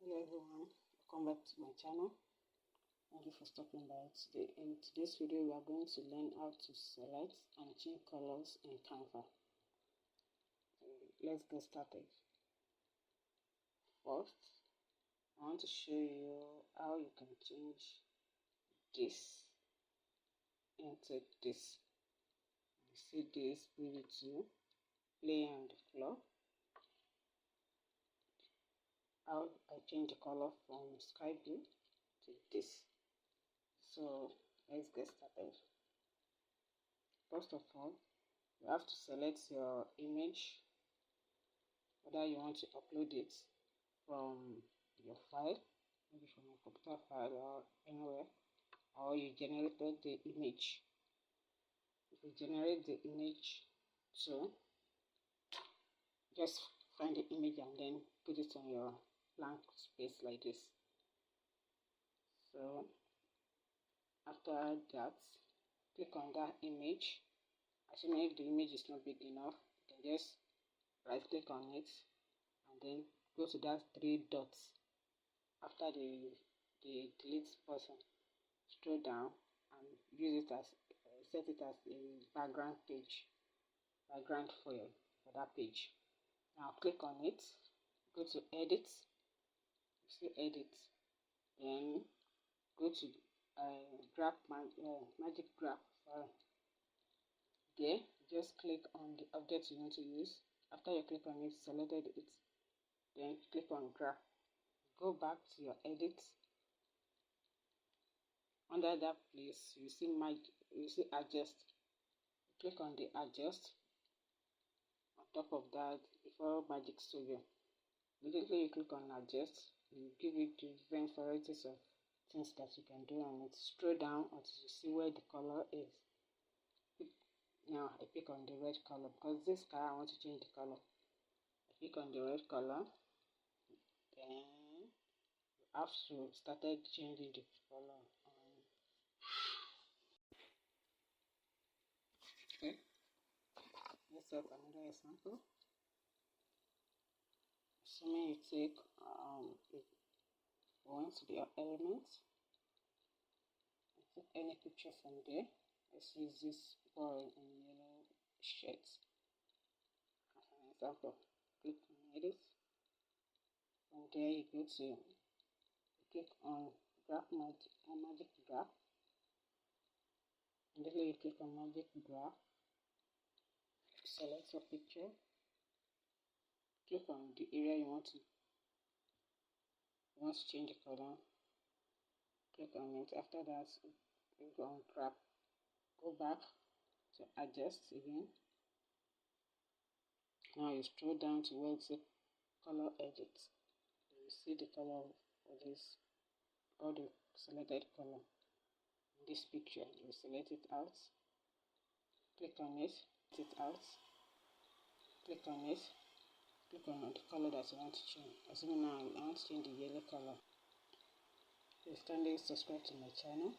Hello everyone, welcome back to my channel. Thank you for stopping by today. In today's video we are going to learn how to select and change colors in Canva. Let's get started. First, I want to show you how you can change this into this. You see this BB2 play on the floor. How I change the color from sky blue to this. So let's get started. First of all, you have to select your image, whether you want to upload it from your file, maybe from your computer file or anywhere, or you generated the image. If you generate the image, so just find the image and then put it on your blank space like this. So after that, click on that image. Assuming if the image is not big enough, you can just right click on it and then go to that three dots. After the delete button, scroll down and use it as set it as a background for that page. Now click on it, go to edit, see edit, then go to magic graph. There, just click on the object you want to use. After you click on it, selected it, then click on graph. Go back to your edit. Under that place, you see adjust. Click on the adjust. On top of that, before Magic Studio, immediately you click on adjust, you give it different varieties of things that you can do on it. Scroll down until you see where the color is. Now I pick on the red color because this car I want to change the color. I pick on the red color, then you have to start changing the color. Okay, let's have another example. Assuming you take going to the elements, take any picture from there. Let's use this boy in yellow shirt as an example. Click on edit. From there you go to click on magic graph. And then you click on magic graph. Select your picture. Click on the area you want to change the color. Click on it. After that, click on graph. Go back to adjust again. Now you scroll down to where it says color edit. You see the color of this, all the selected color. In this picture, you select it out. Click on it. Click on it. Click on the color that you want to change. Assuming now I want to change the yellow color. Please kindly subscribe to my channel.